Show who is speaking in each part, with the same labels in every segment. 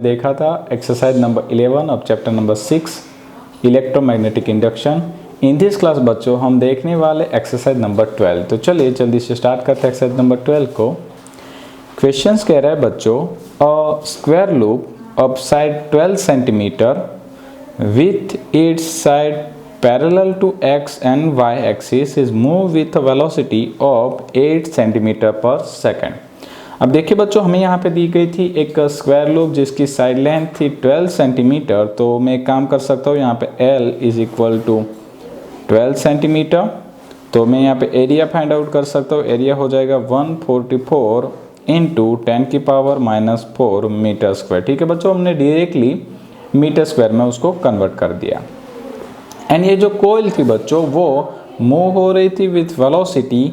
Speaker 1: देखा था exercise number 11 of chapter number 6 electromagnetic induction. In this class बच्चों हम देखने वाले एक्सरसाइज नंबर 12। तो चलिए जल्दी से स्टार्ट करते हैं एक्सरसाइज नंबर 12 को। क्वेश्चंस कह रहा है बच्चों, a square loop of side 12 centimetre with its side parallel to x and y axis is move with velocity of 8 centimetre per second. अब देखिए बच्चों, हमें यहाँ पे दी गई थी एक स्क्वायर लूप जिसकी साइड लेंथ थी 12 सेंटीमीटर। तो मैं एक काम कर सकता हूँ, यहाँ पे L is equal to 12 centimetre. तो मैं यहाँ पे एरिया फाइंड आउट कर सकता हूँ। एरिया हो जाएगा 144 इंटू 10 की पावर -4 मीटर स्क्वायर। ठीक है बच्चों, हमने डायरेक्टली मीटर स्क्वायर में उसको कन्वर्ट कर दिया। एंड ये जो कोयल थी बच्चों, वो मूव हो रही थी with velocity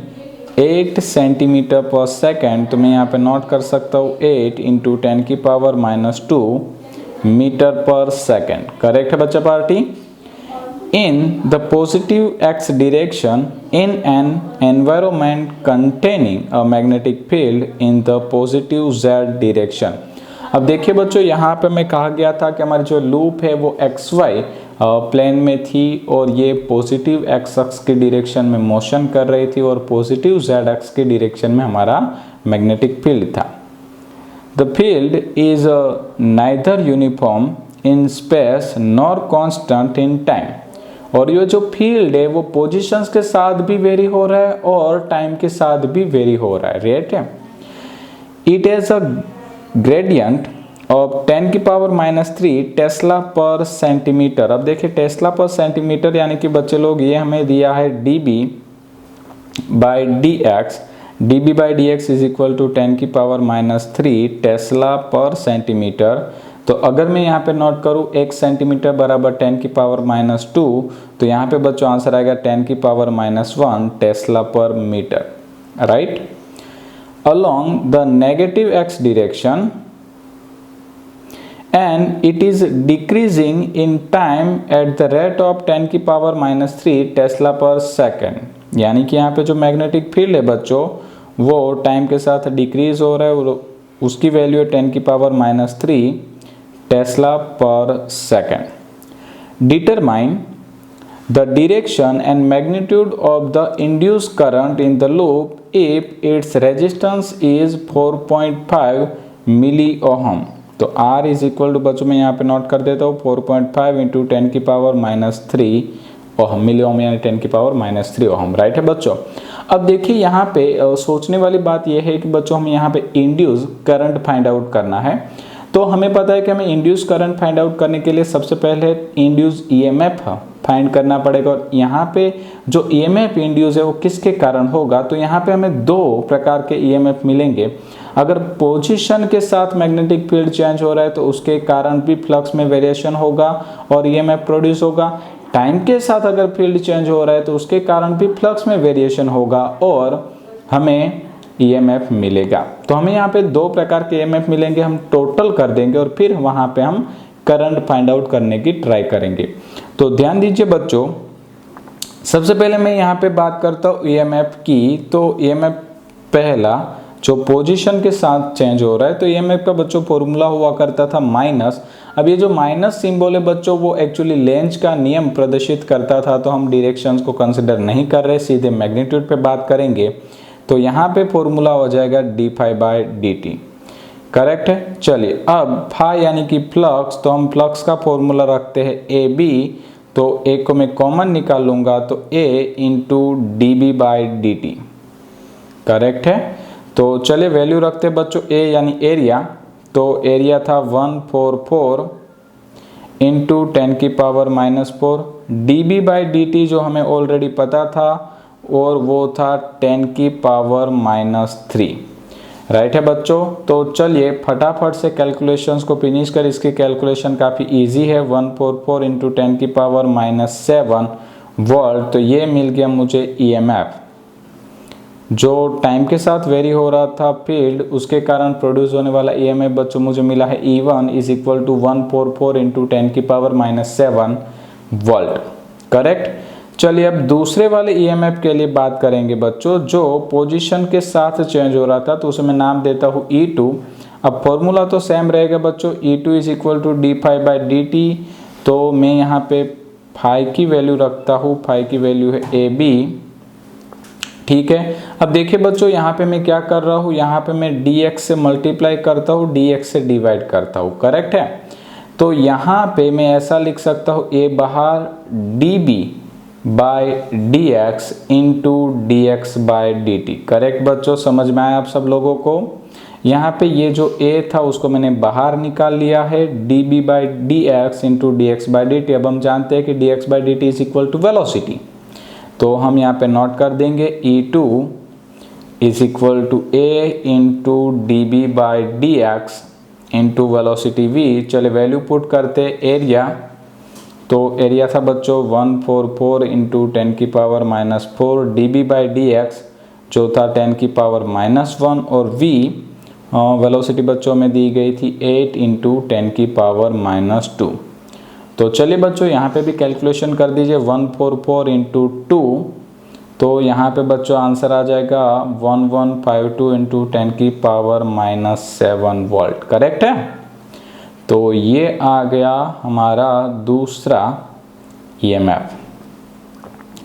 Speaker 1: 8 centimetre per second. तो मैं यहाँ पे नोट कर सकता हूँ 8 इंटू 10 की पावर -2 मीटर पर सेकेंड। करेक्ट है बच्चा party. In the positive x direction in an environment containing a magnetic field in the positive Z direction. अब देखिए बच्चों, यहाँ पे मैं कहा गया था कि हमारी जो लूप है वो एक्स वाई प्लेन में थी और ये पॉजिटिव एक्स एक्स की डायरेक्शन में मोशन कर रही थी और पॉजिटिव जेड एक्स की डायरेक्शन में हमारा मैग्नेटिक फील्ड था। The field is neither uniform in space nor constant in time. और ये जो फील्ड है वो पोजीशंस के साथ भी वेरी हो रहा है और टाइम के साथ भी वेरी हो रहा है। राइट है। It is a gradient of 10 की पावर -3 टेस्ला पर सेंटीमीटर। अब देखिए टेस्ला पर सेंटीमीटर यानी कि बच्चे लोग ये हमें दिया है dB by dx। dB by dx is equal to 10 की पावर -3 टेस्ला पर सेंटीमीटर। तो अगर मैं यहाँ पे नोट करूँ 1 सेंटीमीटर बराबर 10 की पावर -2, तो यहाँ पे बच्चों आंसर आएगा 10 की power -1 tesla per metre. Right. along the negative x direction and it is decreasing in time at the rate of 10 की पावर -3 टेस्ला पर सेकेंड। यानी कि यहाँ पे जो मैग्नेटिक फील्ड है बच्चों वो टाइम के साथ डिक्रीज हो रहा है और उसकी वैल्यू है 10 की पावर -3 टेस्ला पर second. Determine the direction and magnitude of the induced current in the loop if its resistance is 4.5 milli ohm. तो R इज इक्वल टू बच्चों मैं यहाँ पे नोट कर देता हूँ 4.5 इंटू 10 की पावर -3 ओहम। मिली ओहम यानी 10 की पावर -3 ओहम। राइट है बच्चों। अब देखिए यहाँ पे सोचने वाली बात यह है कि बच्चों हमें यहाँ पे इंड्यूस करंट फाइंड आउट करना है। तो हमें पता है कि हमें इंड्यूस करंट फाइंड आउट करने के लिए सबसे पहले इंड्यूस ईएमएफ फाइंड करना पड़ेगा। और यहाँ पे जो ईएमएफ इंड्यूस है वो किसके कारण होगा, तो यहाँ पे हमें दो प्रकार के ईएमएफ मिलेंगे। अगर पोजीशन के साथ मैग्नेटिक फील्ड चेंज हो रहा है तो उसके कारण भी फ्लक्स में वेरिएशन होगा और ईएमएफ प्रोड्यूस होगा। टाइम के साथ अगर फील्ड चेंज हो रहा है तो उसके कारण भी फ्लक्स में वेरिएशन होगा और हमें ईएमएफ मिलेगा। तो हमें यहाँ पे दो प्रकार के ईएमएफ मिलेंगे, हम टोटल कर देंगे और फिर वहाँ पे हम करंट फाइंड आउट करने की ट्राई करेंगे। तो ध्यान दीजिए बच्चों, सबसे पहले मैं यहाँ पे बात करता हूँ ईएमएफ की। तो ईएमएफ पहला जो पोजीशन के साथ चेंज हो रहा है, तो ईएमएफ का बच्चों फॉर्मूला हुआ करता था माइनस। अब ये जो माइनस सिंबल है बच्चों वो एक्चुअली लेंज का नियम प्रदर्शित करता था, तो हम डायरेक्शंस को कंसिडर नहीं कर रहे, सीधे मैग्नीट्यूड पे बात करेंगे। तो यहाँ पे फॉर्मूला हो जाएगा d∅dt। करेक्ट है। चलिए अब फाई यानी कि फ्लक्स, तो हम फ्लक्स का फॉर्मूला रखते हैं AB। तो एक को मैं कॉमन निकाल लूंगा तो A इंटू dB/dt। करेक्ट है। तो चलिए वैल्यू रखते हैं बच्चों A यानी एरिया। तो एरिया था 144 इंटू 10 की पावर -4। dB/dt जो हमें ऑलरेडी पता था और वो था 10 की पावर -3। राइट है बच्चों। तो चलिए फटाफट से कैलकुलेशंस को फिनिश कर, इसकी कैलकुलेशन काफ़ी इजी है। 144 इंटू 10 की पावर -7 वोल्ट। तो ये मिल गया मुझे ईएमएफ जो टाइम के साथ वेरी हो रहा था फील्ड, उसके कारण प्रोड्यूस होने वाला ईएमएफ बच्चों मुझे मिला है E1 is equal to 144 into 10 की पावर -7 वोल्ट। करेक्ट। चलिए अब दूसरे वाले ईएमएफ के लिए बात करेंगे बच्चों, जो पोजीशन के साथ चेंज हो रहा था, तो उसे मैं नाम देता हूँ E2। अब फॉर्मूला तो सेम रहेगा बच्चों, E2 is equal to d phi by d t. तो मैं यहाँ पे फाई की वैल्यू रखता हूँ, फाई की वैल्यू है ए बी, ठीक है। अब देखिए बच्चों यहाँ पे मैं क्या कर रहा हूँ, यहाँ पे मैं dx से मल्टीप्लाई करता हूँ, dx से डिवाइड करता हूँ, करेक्ट है। तो यहाँ पे मैं ऐसा लिख सकता हूँ a बाहर db by dx into dx bye dt, correct बच्चों, समझ में आया आप सब लोगों को। यहाँ पे ये जो a था उसको मैंने बाहर निकाल लिया है, db by dx into dx bye dt। अब हम जानते हैं कि dx bye dt is equal to velocity, तो हम यहाँ पे नोट कर देंगे E2 is equal to a into d b by d x into velocity v। चले वैल्यू पुट करते एरिया, तो एरिया था बच्चों 144 इंटू 10 की power -4 d b by d x जो था 10 की पावर -1, और v वेलोसिटी बच्चों में दी गई थी 8 इंटू 10 की पावर -2। तो चलिए बच्चों यहाँ पे भी कैलकुलेशन कर दीजिए, 144 इंटू 2, तो यहाँ पे बच्चों आंसर आ जाएगा 1152 इंटू 10 की पावर -7 वोल्ट, करेक्ट है। तो ये आ गया हमारा दूसरा EMF,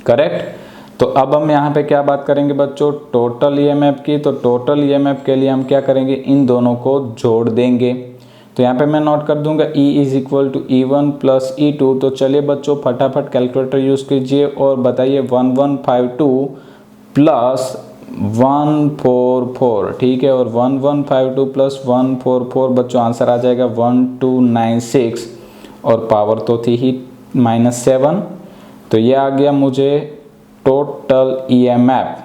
Speaker 1: करेक्ट। तो अब हम यहाँ पे क्या बात करेंगे बच्चों, टोटल EMF की। तो टोटल EMF के लिए हम क्या करेंगे, इन दोनों को जोड़ देंगे। तो यहाँ पे मैं नोट कर दूंगा E is equal to E1 plus E2। तो चलिए बच्चों फटाफट कैलकुलेटर यूज़ कीजिए और बताइए 1152 प्लस 144, ठीक है, और 1152 प्लस 144 बच्चों आंसर आ जाएगा 1296, और पावर तो थी ही -7। तो ये आ गया मुझे टोटल EMF।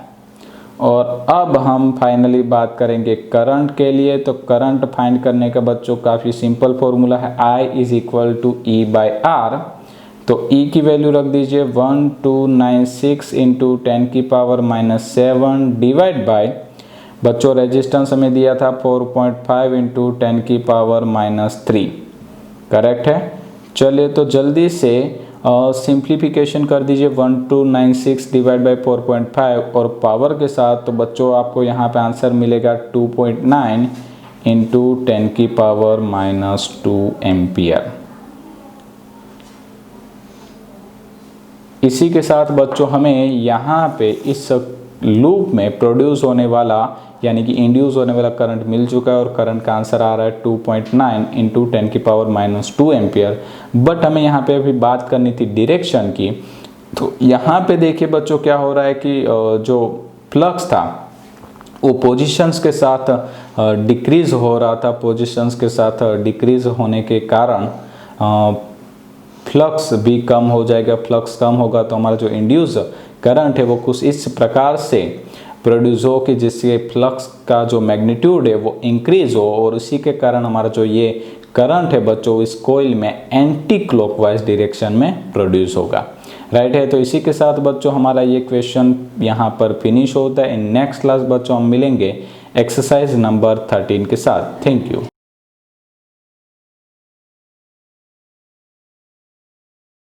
Speaker 1: और अब हम फाइनली बात करेंगे करंट के लिए। तो करंट फाइंड करने का बच्चों काफ़ी सिंपल फॉर्मूला है, I is equal to E by R. तो E की वैल्यू रख दीजिए 1296 इंटू 10 की पावर -7 डिवाइड बाय बच्चों रेजिस्टेंस हमें दिया था 4.5 इंटू 10 की पावर -3, करेक्ट है। चलिए तो जल्दी से सिंप्लीफिकेशन कर दीजिए 1296 डिवाइड बाई 4.5 और पावर के साथ। तो बच्चों आपको यहाँ पे आंसर मिलेगा 2.9 इंटू 10 की पावर -2 एम्पियर। इसी के साथ बच्चों हमें यहाँ पे इस लूप में प्रोड्यूस होने वाला यानी कि इंड्यूस होने वाला करंट मिल चुका है, और करंट का आंसर आ रहा है 2.9 इंटू 10 की पावर -2 एम्पियर। बट हमें यहाँ पे अभी बात करनी थी डायरेक्शन की। तो यहाँ पे देखिए बच्चों क्या हो रहा है कि जो फ्लक्स था वो पोजीशंस के साथ डिक्रीज हो रहा था। पोजीशंस के साथ डिक्रीज होने के कारण फ्लक्स भी कम हो जाएगा। फ्लक्स कम होगा तो हमारा जो इंड्यूस करंट है वो कुछ इस प्रकार से प्रोड्यूस हो कि जिससे फ्लक्स का जो मैग्नीट्यूड है वो इंक्रीज हो, और इसी के कारण हमारा जो ये करंट है बच्चों इस कोइल में एंटी क्लॉकवाइज डायरेक्शन में प्रोड्यूस होगा, राइट है। तो इसी के साथ बच्चों हमारा ये क्वेश्चन यहाँ पर फिनिश होता है। इन नेक्स्ट क्लास बच्चों हम मिलेंगे एक्सरसाइज नंबर 13 के साथ। Thank you.